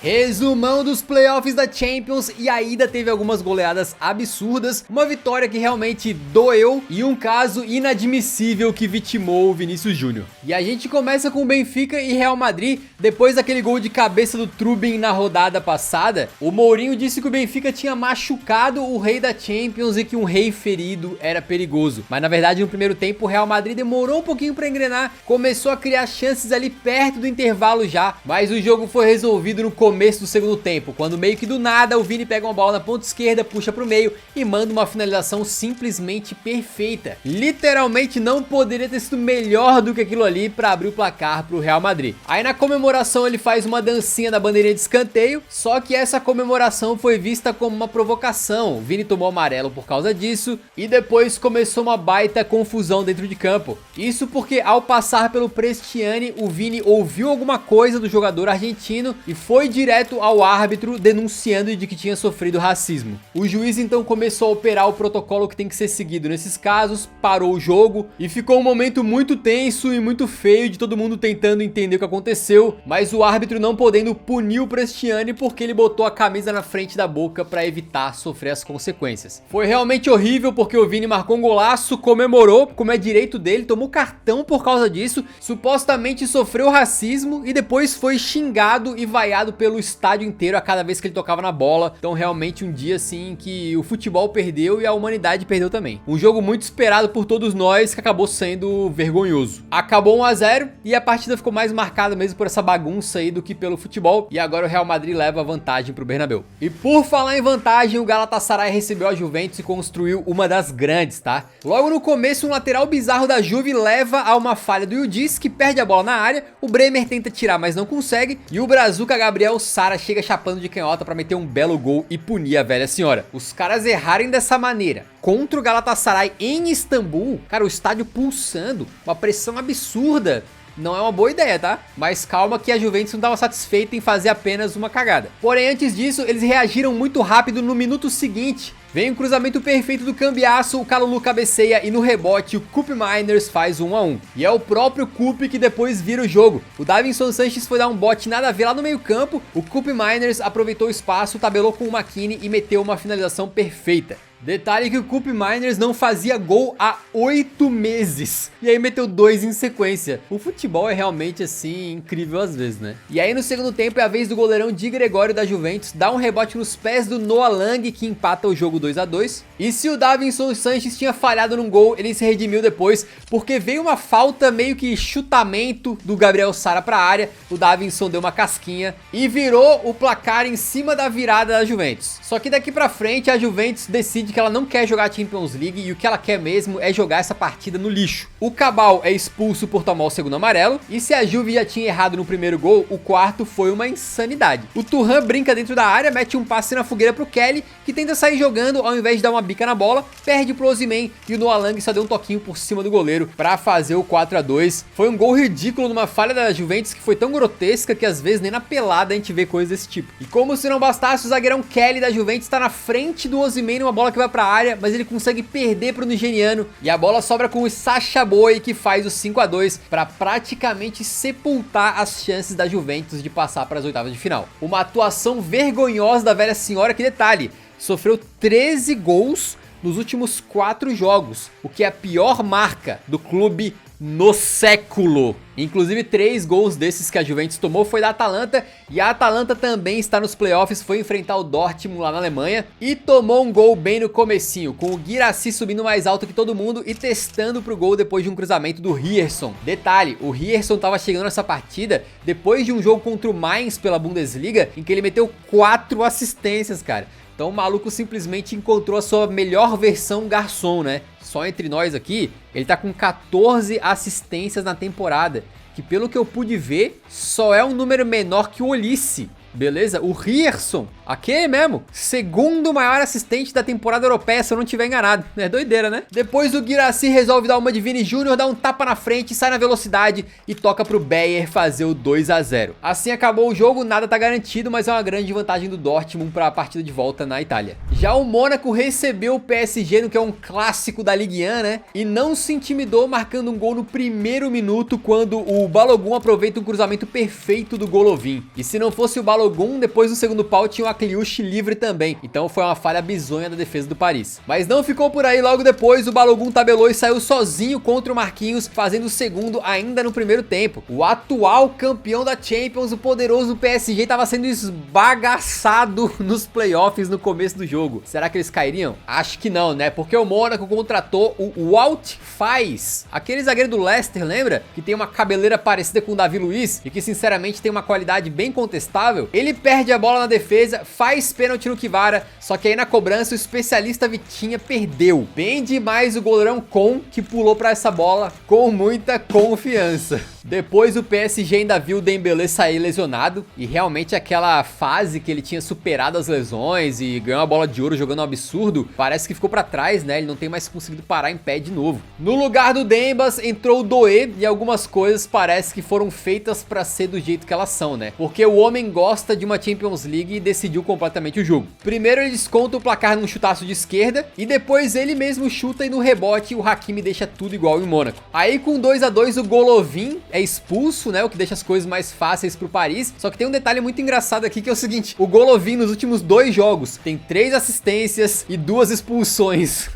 Resumão dos playoffs da Champions, e a ida teve algumas goleadas absurdas, uma vitória que realmente doeu e um caso inadmissível que vitimou o Vinícius Júnior. E a gente começa com o Benfica e Real Madrid. Depois daquele gol de cabeça do Trubin na rodada passada, o Mourinho disse que o Benfica tinha machucado o rei da Champions e que um rei ferido era perigoso. Mas na verdade no primeiro tempo o Real Madrid demorou um pouquinho para engrenar, começou a criar chances ali perto do intervalo já, mas o jogo foi resolvido no começo do segundo tempo, quando meio que do nada o Vini pega uma bola na ponta esquerda, puxa pro meio e manda uma finalização simplesmente perfeita. Literalmente não poderia ter sido melhor do que aquilo ali para abrir o placar pro Real Madrid. Aí na comemoração ele faz uma dancinha na bandeirinha de escanteio, só que essa comemoração foi vista como uma provocação. O Vini tomou amarelo por causa disso e depois começou uma baita confusão dentro de campo. Isso porque ao passar pelo Prestiani, o Vini ouviu alguma coisa do jogador argentino e foi direto ao árbitro denunciando de que tinha sofrido racismo. O juiz então começou a operar o protocolo que tem que ser seguido nesses casos, parou o jogo e ficou um momento muito tenso e muito feio de todo mundo tentando entender o que aconteceu, mas o árbitro não podendo punir o Prestiani porque ele botou a camisa na frente da boca para evitar sofrer as consequências. Foi realmente horrível porque o Vini marcou um golaço, comemorou como é direito dele, tomou cartão por causa disso, supostamente sofreu racismo e depois foi xingado e vaiado pelo estádio inteiro a cada vez que ele tocava na bola. Então realmente um dia assim que o futebol perdeu e a humanidade perdeu também. Um jogo muito esperado por todos nós que acabou sendo vergonhoso. Acabou 1 a 0 e a partida ficou mais marcada mesmo por essa bagunça aí do que pelo futebol, e agora o Real Madrid leva a vantagem pro Bernabéu. E por falar em vantagem, o Galatasaray recebeu a Juventus e construiu uma das grandes, tá? Logo no começo, um lateral bizarro da Juve leva a uma falha do Yildiz, que perde a bola na área, o Bremer tenta tirar, mas não consegue, e o Brazuca Gabriel Sara chega chapando de canhota pra meter um belo gol e punir a velha senhora. Os caras errarem dessa maneira contra o Galatasaray em Istambul, cara, o estádio pulsando, uma pressão absurda. Não é uma boa ideia, tá? Mas calma que a Juventus não estava satisfeita em fazer apenas uma cagada. Porém, antes disso, eles reagiram muito rápido no minuto seguinte. Vem um cruzamento perfeito do Cambiasso, o Kalulu cabeceia e no rebote o Koop Miners faz 1 a 1. E é o próprio Koop que depois vira o jogo. O Davinson Sanches foi dar um bote nada a ver lá no meio campo, o Koop Miners aproveitou o espaço, tabelou com o Makini e meteu uma finalização perfeita. Detalhe que o Koop Miners não fazia gol há 8 meses. E aí meteu 2 em sequência. O futebol é realmente assim incrível às vezes, né? E aí no segundo tempo é a vez do goleirão Di Gregório da Juventus dá um rebote nos pés do Noah Lang, que empata o jogo 2 a 2. E se o Davinson Sanches tinha falhado num gol, ele se redimiu depois, porque veio uma falta meio que chutamento do Gabriel Sara pra área. O Davinson deu uma casquinha e virou o placar em cima da virada da Juventus. Só que daqui pra frente a Juventus decide que ela não quer jogar a Champions League e o que ela quer mesmo é jogar essa partida no lixo. O Cabal é expulso por tomar o segundo amarelo, e se a Juve já tinha errado no primeiro gol, o quarto foi uma insanidade. O Thuram brinca dentro da área, mete um passe na fogueira pro Kelly, que tenta sair jogando ao invés de dar uma bica na bola, perde pro Osimhen e o Noah Lang só deu um toquinho por cima do goleiro pra fazer o 4 a 2. Foi um gol ridículo numa falha da Juventus que foi tão grotesca que às vezes nem na pelada a gente vê coisas desse tipo. E como se não bastasse, o zagueirão Kelly da Juventus tá na frente do Osimhen numa bola que vai pra área, mas ele consegue perder pro nigeriano e a bola sobra com o Sacha Boey, que faz o 5 a 2 para praticamente sepultar as chances da Juventus de passar para as oitavas de final. Uma atuação vergonhosa da velha senhora, que detalhe, sofreu 13 gols nos últimos 4 jogos, o que é a pior marca do clube no século. Inclusive 3 gols desses que a Juventus tomou foi da Atalanta, e a Atalanta também está nos playoffs, foi enfrentar o Dortmund lá na Alemanha e tomou um gol bem no comecinho, com o Guirassy subindo mais alto que todo mundo e testando pro gol depois de um cruzamento do Ryerson. Detalhe, o Ryerson tava chegando nessa partida depois de um jogo contra o Mainz pela Bundesliga, em que ele meteu 4 assistências, cara. Então o maluco simplesmente encontrou a sua melhor versão garçom, né? Só entre nós aqui, ele tá com 14 assistências na temporada, que pelo que eu pude ver, só é um número menor que o Olise. Beleza? O Ryerson, aquele mesmo, segundo maior assistente da temporada europeia, se eu não estiver enganado. É doideira, né? Depois o Guirassy resolve dar uma de Vini Júnior, dá um tapa na frente, sai na velocidade e toca pro Bayer fazer o 2 a 0. Assim acabou o jogo, nada tá garantido, mas é uma grande vantagem do Dortmund para a partida de volta na Itália. Já o Mônaco recebeu o PSG no que é um clássico da Ligue 1, né? E não se intimidou, marcando um gol no primeiro minuto, quando o Balogun aproveita um cruzamento perfeito do Golovin. E se não fosse o Balogun Balogun, depois no segundo pau tinha o Akliush livre também, então foi uma falha bizonha da defesa do Paris. Mas não ficou por aí, logo depois o Balogun tabelou e saiu sozinho contra o Marquinhos, fazendo o segundo ainda no primeiro tempo. O atual campeão da Champions, o poderoso PSG, estava sendo esbagaçado nos playoffs no começo do jogo. Será que eles cairiam? Acho que não, né? Porque o Mônaco contratou o Wout Faes, aquele zagueiro do Leicester, lembra? Que tem uma cabeleira parecida com o Davi Luiz e que sinceramente tem uma qualidade bem contestável. Ele perde a bola na defesa, faz pênalti no Kvara, só que aí na cobrança o especialista Vitinha perdeu. Bem demais o goleirão Con, que pulou pra essa bola com muita confiança. Depois o PSG ainda viu o Dembélé sair lesionado e realmente aquela fase que ele tinha superado as lesões e ganhou a bola de ouro jogando um absurdo, parece que ficou pra trás, né? Ele não tem mais conseguido parar em pé de novo. No lugar do Dembas entrou o Doué e algumas coisas parece que foram feitas pra ser do jeito que elas são, né? Porque o homem gosta de uma Champions League e decidiu completamente o jogo. Primeiro ele desconta o placar num chutaço de esquerda e depois ele mesmo chuta e no rebote o Hakimi deixa tudo igual em Mônaco. Aí com 2-2 o Golovin é expulso, né, o que deixa as coisas mais fáceis pro Paris. Só que tem um detalhe muito engraçado aqui que é o seguinte: o Golovin nos últimos 2 jogos tem 3 assistências e 2 expulsões.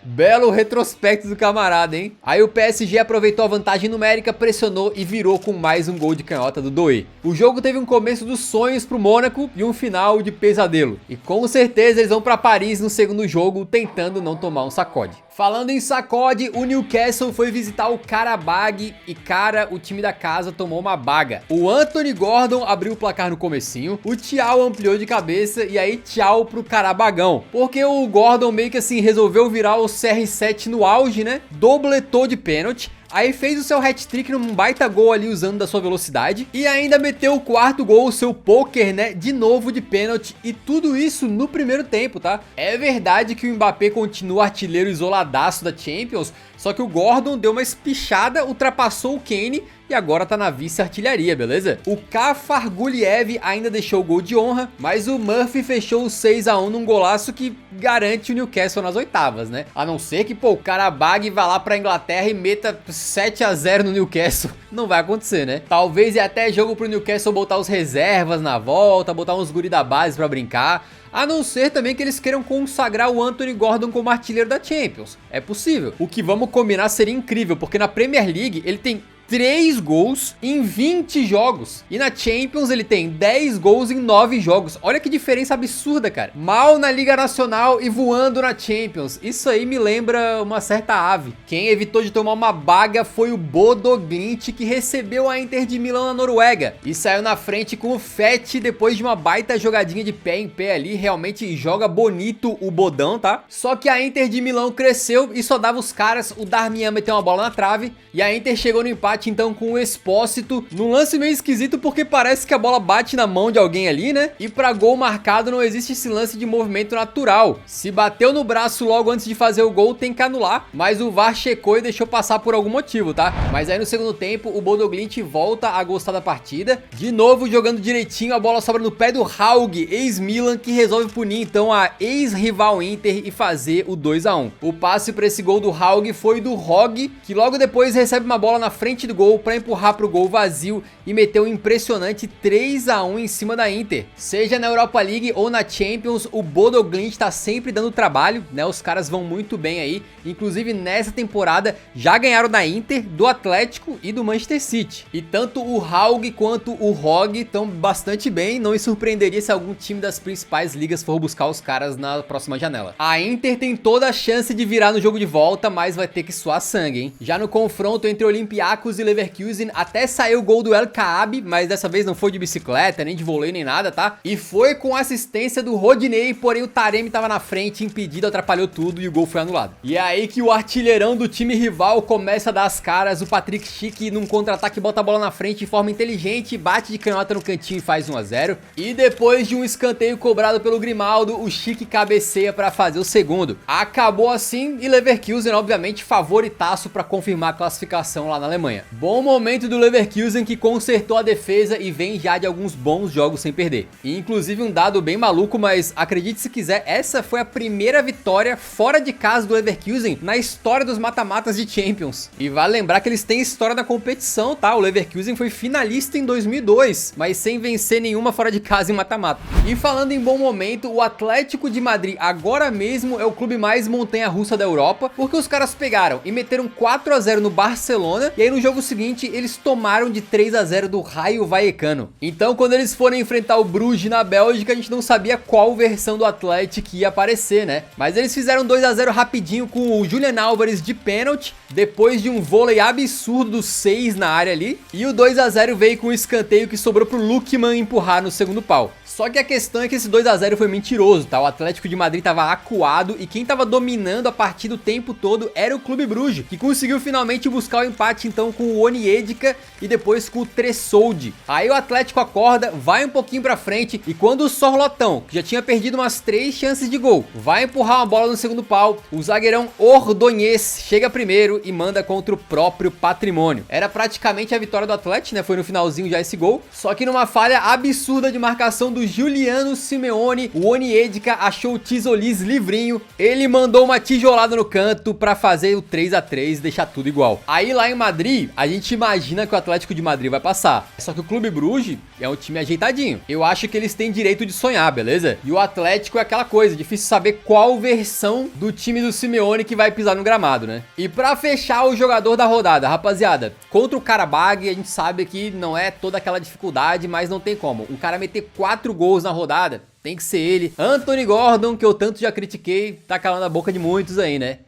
Belo retrospecto do camarada, hein? Aí o PSG aproveitou a vantagem numérica, pressionou e virou com mais um gol de canhota do Doué. O jogo teve um começo dos sonhos pro Mônaco e um final de pesadelo. E com certeza eles vão pra Paris no segundo jogo tentando não tomar um sacode. Falando em sacode, o Newcastle foi visitar o Qarabag e, cara, o time da casa tomou uma baga. O Anthony Gordon abriu o placar no comecinho, o Thiaw ampliou de cabeça e aí tchau pro Qarabagão. Porque o Gordon meio que assim resolveu virar o CR7 no auge, né? Dobletou de pênalti. Aí fez o seu hat-trick num baita gol ali usando da sua velocidade. E ainda meteu o quarto gol, o seu poker, né? De novo de pênalti. E tudo isso no primeiro tempo, tá? É verdade que o Mbappé continua artilheiro isoladaço da Champions. Só que o Gordon deu uma espichada, ultrapassou o Kane e agora tá na vice-artilharia, beleza? O Kafarguliev ainda deixou o gol de honra, mas o Murphy fechou o 6-1 num golaço que garante o Newcastle nas oitavas, né? A não ser que, pô, o Qarabag vá lá pra Inglaterra e meta 7-0 no Newcastle. Não vai acontecer, né? Talvez é até jogo pro Newcastle botar os reservas na volta, botar uns guri da base pra brincar. A não ser também que eles queiram consagrar o Anthony Gordon como artilheiro da Champions. É possível. O que vamos combinar seria incrível, porque na Premier League ele tem 3 gols em 20 jogos. E na Champions ele tem 10 gols em 9 jogos. Olha que diferença absurda, cara. Mal na Liga Nacional e voando na Champions. Isso aí me lembra uma certa ave. Quem evitou de tomar uma baga foi o Bodo Glimt, que recebeu a Inter de Milão na Noruega. E saiu na frente com o Fett depois de uma baita jogadinha de pé em pé ali. Realmente joga bonito o Bodão, tá? Só que a Inter de Milão cresceu e só dava os caras. O Darmian meteu uma bola na trave e a Inter chegou no empate então com o Expósito, num lance meio esquisito porque parece que a bola bate na mão de alguém ali, né? E pra gol marcado não existe esse lance de movimento natural. Se bateu no braço logo antes de fazer o gol, tem que anular, mas o VAR checou e deixou passar por algum motivo, tá? Mas aí no segundo tempo, o Bodo Glimt volta a gostar da partida, de novo jogando direitinho, a bola sobra no pé do Haug, ex-Milan, que resolve punir então a ex-rival Inter e fazer o 2-1. O passe pra esse gol do Haug foi do Hogg, que logo depois recebe uma bola na frente do gol para empurrar pro gol vazio e meteu um impressionante 3-1 em cima da Inter. Seja na Europa League ou na Champions, o Bodo Glimt tá sempre dando trabalho, né? Os caras vão muito bem aí. Inclusive nessa temporada já ganharam da Inter, do Atlético e do Manchester City. E tanto o Haug quanto o Hogg estão bastante bem. Não me surpreenderia se algum time das principais ligas for buscar os caras na próxima janela. A Inter tem toda a chance de virar no jogo de volta, mas vai ter que suar sangue, hein? Já no confronto entre Olympiacos e Leverkusen, até saiu o gol do El Kaabi, mas dessa vez não foi de bicicleta, nem de vôlei, nem nada, tá? E foi com assistência do Rodinei, porém o Taremi tava na frente, impedido, atrapalhou tudo e o gol foi anulado. E é aí que o artilheirão do time rival começa a dar as caras. O Patrick Schick num contra-ataque bota a bola na frente de forma inteligente, bate de canhota no cantinho e faz 1-0. E depois de um escanteio cobrado pelo Grimaldo, o Schick cabeceia pra fazer o segundo. Acabou assim e Leverkusen obviamente favoritaço pra confirmar a classificação lá na Alemanha. Alemanha. Bom momento do Leverkusen, que consertou a defesa e vem já de alguns bons jogos sem perder. E inclusive um dado bem maluco, mas acredite se quiser, essa foi a primeira vitória fora de casa do Leverkusen na história dos mata-matas de Champions. E vale lembrar que eles têm história na competição, tá? O Leverkusen foi finalista em 2002, mas sem vencer nenhuma fora de casa em mata-mata. E falando em bom momento, o Atlético de Madrid agora mesmo é o clube mais montanha-russa da Europa, porque os caras pegaram e meteram 4 a 0 no Barcelona, e aí no jogo seguinte eles tomaram de 3 a 0 do Rayo Vallecano. Então quando eles forem enfrentar o Bruges na Bélgica, a gente não sabia qual versão do Atlético ia aparecer, né? Mas eles fizeram 2 a 0 rapidinho com o Julian Álvares de pênalti, depois de um vôlei absurdo dos 6 na área ali, e o 2 a 0 veio com um escanteio que sobrou pro Lookman empurrar no segundo pau. Só que a questão é que esse 2 a 0 foi mentiroso, tá? O Atlético de Madrid tava acuado e quem tava dominando a partida o tempo todo era o Clube Bruges, que conseguiu finalmente buscar o empate então com o Onyedika e depois com o Tressoldi. Aí o Atlético acorda, vai um pouquinho pra frente e quando o Sorlotão, que já tinha perdido umas 3 chances de gol, vai empurrar uma bola no segundo pau, o zagueirão Ordonez chega primeiro e manda contra o próprio Patrimônio. Era praticamente a vitória do Atlético, né? Foi no finalzinho já esse gol, só que numa falha absurda de marcação do Giuliano Simeone, o Onyedika achou o Tizolis livrinho, ele mandou uma tijolada no canto pra fazer o 3 a 3 e deixar tudo igual. Aí lá em Madrid, a gente imagina que o Atlético de Madrid vai passar, só que o Clube Bruges é um time ajeitadinho. Eu acho que eles têm direito de sonhar, beleza? E o Atlético é aquela coisa, difícil saber qual versão do time do Simeone que vai pisar no gramado, né? E pra fechar o jogador da rodada, rapaziada, contra o Karabag, a gente sabe que não é toda aquela dificuldade, mas não tem como. Um cara meter 4 gols na rodada, tem que ser ele. Anthony Gordon, que eu tanto já critiquei, tá calando a boca de muitos aí, né?